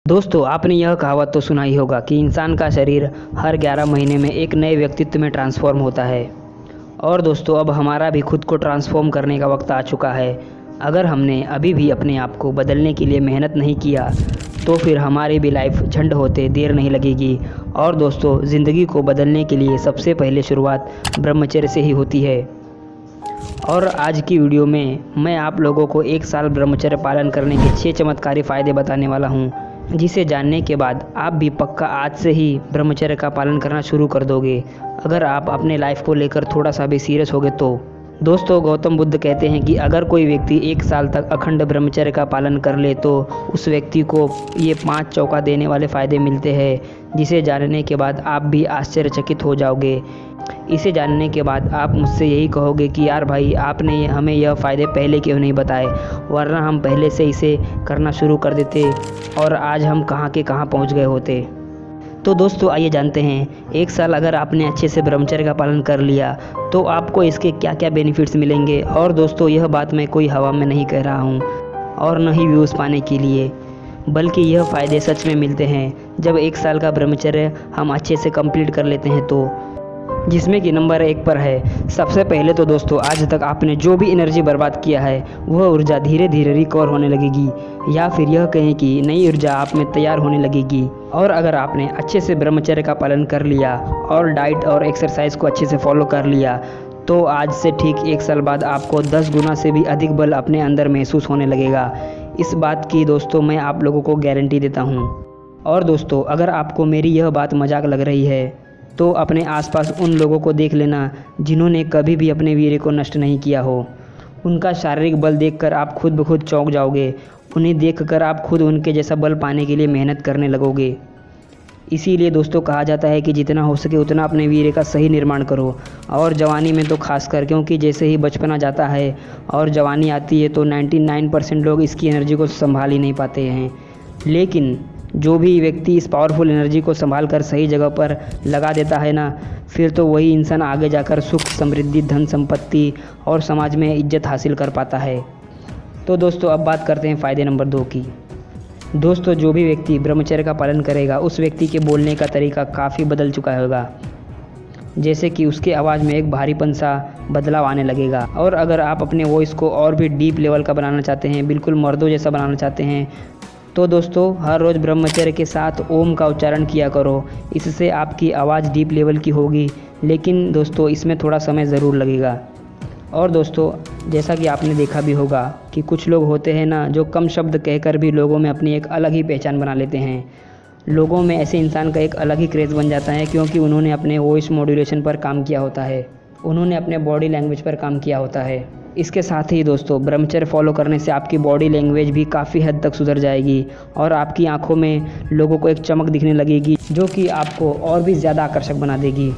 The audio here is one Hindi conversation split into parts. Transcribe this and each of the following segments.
दोस्तों, आपने यह कहावत तो सुना ही होगा कि इंसान का शरीर हर 11 महीने में एक नए व्यक्तित्व में ट्रांसफॉर्म होता है। और दोस्तों, अब हमारा भी खुद को ट्रांसफॉर्म करने का वक्त आ चुका है। अगर हमने अभी भी अपने आप को बदलने के लिए मेहनत नहीं किया तो फिर हमारी भी लाइफ झंड होते देर नहीं लगेगी। और दोस्तों, ज़िंदगी को बदलने के लिए सबसे पहले शुरुआत ब्रह्मचर्य से ही होती है। और आज की वीडियो में मैं आप लोगों को 1 साल ब्रह्मचर्य पालन करने के 6 चमत्कारी फ़ायदे बताने वाला हूँ, जिसे जानने के बाद आप भी पक्का आज से ही ब्रह्मचर्य का पालन करना शुरू कर दोगे, अगर आप अपने लाइफ को लेकर थोड़ा सा भी सीरियस होगे तो। दोस्तों, गौतम बुद्ध कहते हैं कि अगर कोई व्यक्ति 1 साल तक अखंड ब्रह्मचर्य का पालन कर ले तो उस व्यक्ति को ये 5 चौंका देने वाले फ़ायदे मिलते हैं, जिसे जानने के बाद आप भी आश्चर्यचकित हो जाओगे। इसे जानने के बाद आप मुझसे यही कहोगे कि यार भाई, आपने हमें यह फ़ायदे पहले क्यों नहीं बताए, वरना हम पहले से इसे करना शुरू कर देते और आज हम कहाँ के कहाँ पहुँच गए होते। तो दोस्तों, आइए जानते हैं, 1 साल अगर आपने अच्छे से ब्रह्मचर्य का पालन कर लिया तो आपको इसके क्या क्या बेनिफिट्स मिलेंगे। और दोस्तों, यह बात मैं कोई हवा में नहीं कह रहा हूँ और न ही व्यूज़ पाने के लिए, बल्कि यह फ़ायदे सच में मिलते हैं जब 1 साल का ब्रह्मचर्य हम अच्छे से कंप्लीट कर लेते हैं तो। जिसमें कि नंबर 1 पर है, सबसे पहले तो दोस्तों, आज तक आपने जो भी एनर्जी बर्बाद किया है वह ऊर्जा धीरे धीरे रिकवर होने लगेगी, या फिर यह कहें कि नई ऊर्जा आप में तैयार होने लगेगी। और अगर आपने अच्छे से ब्रह्मचर्य का पालन कर लिया और डाइट और एक्सरसाइज को अच्छे से फॉलो कर लिया तो आज से ठीक 1 साल बाद आपको 10 गुना से भी अधिक बल अपने अंदर महसूस होने लगेगा। इस बात की दोस्तों मैं आप लोगों को गारंटी देता हूँ। और दोस्तों, अगर आपको मेरी यह बात मजाक लग रही है तो अपने आसपास उन लोगों को देख लेना जिन्होंने कभी भी अपने वीर्य को नष्ट नहीं किया हो। उनका शारीरिक बल देखकर आप खुद ब खुद चौंक जाओगे। उन्हें देखकर आप खुद उनके जैसा बल पाने के लिए मेहनत करने लगोगे। इसीलिए दोस्तों कहा जाता है कि जितना हो सके उतना अपने वीर्य का सही निर्माण करो, और जवानी में तो खासकर, क्योंकि जैसे ही बचपना जाता है और जवानी आती है तो 99% लोग इसकी एनर्जी को संभाल ही नहीं पाते हैं। लेकिन जो भी व्यक्ति इस पावरफुल एनर्जी को संभाल कर सही जगह पर लगा देता है ना, फिर तो वही इंसान आगे जाकर सुख, समृद्धि, धन संपत्ति और समाज में इज्जत हासिल कर पाता है। तो दोस्तों, अब बात करते हैं फ़ायदे नंबर 2 की। दोस्तों, जो भी व्यक्ति ब्रह्मचर्य का पालन करेगा उस व्यक्ति के बोलने का तरीका काफ़ी बदल चुका होगा। जैसे कि उसके आवाज़ में एक भारीपन सा बदलाव आने लगेगा। और अगर आप अपने वॉइस को और भी डीप लेवल का बनाना चाहते हैं, बिल्कुल मर्दों जैसा बनाना चाहते हैं, तो दोस्तों हर रोज़ ब्रह्मचर्य के साथ ओम का उच्चारण किया करो। इससे आपकी आवाज़ डीप लेवल की होगी, लेकिन दोस्तों इसमें थोड़ा समय ज़रूर लगेगा। और दोस्तों, जैसा कि आपने देखा भी होगा कि कुछ लोग होते हैं ना, जो कम शब्द कहकर भी लोगों में अपनी एक अलग ही पहचान बना लेते हैं। लोगों में ऐसे इंसान का एक अलग ही क्रेज़ बन जाता है, क्योंकि उन्होंने अपने वॉइस मॉड्यूलेशन पर काम किया होता है, उन्होंने अपने बॉडी लैंग्वेज पर काम किया होता है। इसके साथ ही दोस्तों, ब्रह्मचर्य फॉलो करने से आपकी बॉडी लैंग्वेज भी काफ़ी हद तक सुधर जाएगी और आपकी आंखों में लोगों को एक चमक दिखने लगेगी, जो कि आपको और भी ज़्यादा आकर्षक बना देगी।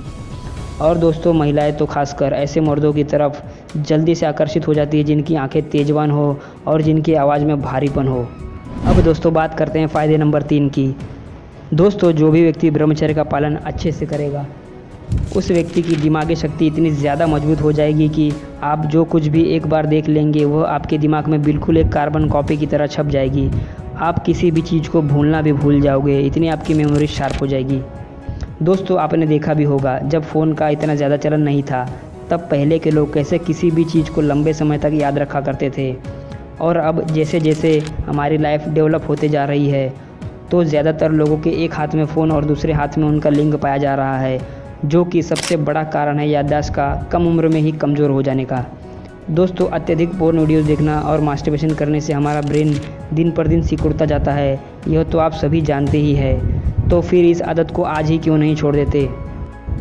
और दोस्तों, महिलाएं तो खासकर ऐसे मर्दों की तरफ जल्दी से आकर्षित हो जाती है जिनकी आंखें तेजवान हो और जिनकी आवाज़ में भारीपन हो। अब दोस्तों बात करते हैं फ़ायदे नंबर 3 की। दोस्तों, जो भी व्यक्ति ब्रह्मचर्य का पालन अच्छे से करेगा उस व्यक्ति की दिमागी शक्ति इतनी ज़्यादा मजबूत हो जाएगी कि आप जो कुछ भी एक बार देख लेंगे वह आपके दिमाग में बिल्कुल एक कार्बन कॉपी की तरह छप जाएगी। आप किसी भी चीज़ को भूलना भी भूल जाओगे, इतनी आपकी मेमोरी शार्प हो जाएगी। दोस्तों, आपने देखा भी होगा, जब फ़ोन का इतना ज़्यादा चलन नहीं था तब पहले के लोग कैसे किसी भी चीज़ को लंबे समय तक याद रखा करते थे। और अब जैसे जैसे हमारी लाइफ डेवलप होते जा रही है तो ज़्यादातर लोगों के एक हाथ में फ़ोन और दूसरे हाथ में उनका लिंग पाया जा रहा है, जो कि सबसे बड़ा कारण है याददाश्त का कम उम्र में ही कमज़ोर हो जाने का। दोस्तों, अत्यधिक पोर्न वीडियोज़ देखना और मास्टरबेशन करने से हमारा ब्रेन दिन पर दिन सिकुड़ता जाता है, यह तो आप सभी जानते ही हैं। तो फिर इस आदत को आज ही क्यों नहीं छोड़ देते।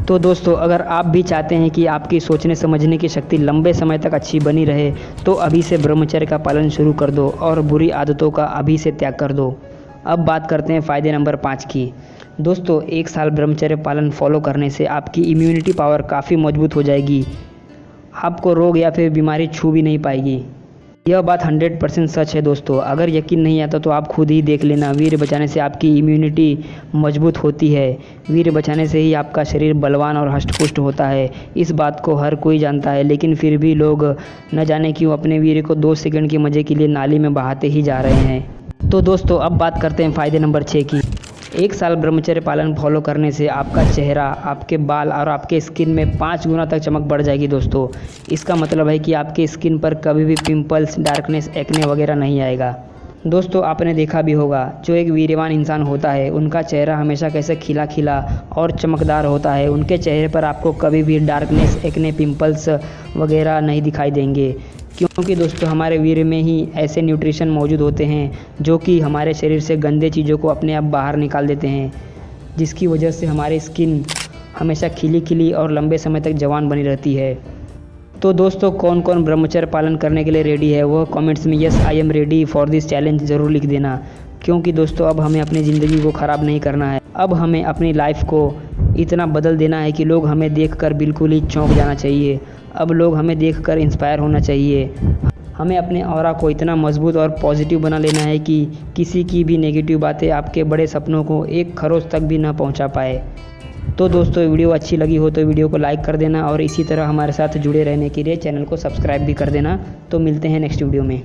तो दोस्तों, अगर आप भी चाहते हैं कि आपकी सोचने समझने की शक्ति लंबे समय तक अच्छी बनी रहे तो अभी से ब्रह्मचर्य का पालन शुरू कर दो और बुरी आदतों का अभी से त्याग कर दो। अब बात करते हैं फ़ायदे नंबर 5 की। दोस्तों, 1 साल ब्रह्मचर्य पालन फॉलो करने से आपकी इम्यूनिटी पावर काफ़ी मजबूत हो जाएगी। आपको रोग या फिर बीमारी छू भी नहीं पाएगी। यह बात 100% सच है दोस्तों। अगर यकीन नहीं आता तो आप खुद ही देख लेना, वीर्य बचाने से आपकी इम्यूनिटी मजबूत होती है। वीर्य बचाने से ही आपका शरीर बलवान और हष्ट-पुष्ट होता है। इस बात को हर कोई जानता है, लेकिन फिर भी लोग न जाने क्यों अपने वीर्य को 2 सेकंड के मज़े के लिए नाली में बहाते ही जा रहे हैं। तो दोस्तों अब बात करते हैं फ़ायदे नंबर 6 की। 1 साल ब्रह्मचर्य पालन फॉलो करने से आपका चेहरा, आपके बाल और आपके स्किन में 5 गुना तक चमक बढ़ जाएगी दोस्तों। इसका मतलब है कि आपके स्किन पर कभी भी पिंपल्स, डार्कनेस, एक्ने वगैरह नहीं आएगा। दोस्तों आपने देखा भी होगा, जो एक वीर्यवान इंसान होता है उनका चेहरा हमेशा कैसे खिला खिला और चमकदार होता है। उनके चेहरे पर आपको कभी भी डार्कनेस, एक्ने, पिंपल्स वगैरह नहीं दिखाई देंगे, क्योंकि दोस्तों हमारे वीर्य में ही ऐसे न्यूट्रिशन मौजूद होते हैं जो कि हमारे शरीर से गंदे चीज़ों को अपने आप बाहर निकाल देते हैं, जिसकी वजह से हमारी स्किन हमेशा खिली खिली और लंबे समय तक जवान बनी रहती है। तो दोस्तों कौन कौन ब्रह्मचर्य पालन करने के लिए रेडी है, वह कमेंट्स में yes I am ready for this challenge ज़रूर लिख देना। क्योंकि दोस्तों अब हमें अपनी ज़िंदगी को ख़राब नहीं करना है। अब हमें अपनी लाइफ को इतना बदल देना है कि लोग हमें देखकर बिल्कुल ही चौंक जाना चाहिए। अब लोग हमें देखकर इंस्पायर होना चाहिए। हमें अपने ऑरा को इतना मजबूत और पॉजिटिव बना लेना है कि किसी की भी नेगेटिव बातें आपके बड़े सपनों को एक खरोंच तक भी ना पहुंचा पाए। तो दोस्तों वीडियो अच्छी लगी हो तो वीडियो को लाइक कर देना और इसी तरह हमारे साथ जुड़े रहने के लिए चैनल को सब्सक्राइब भी कर देना। तो मिलते हैं नेक्स्ट वीडियो में।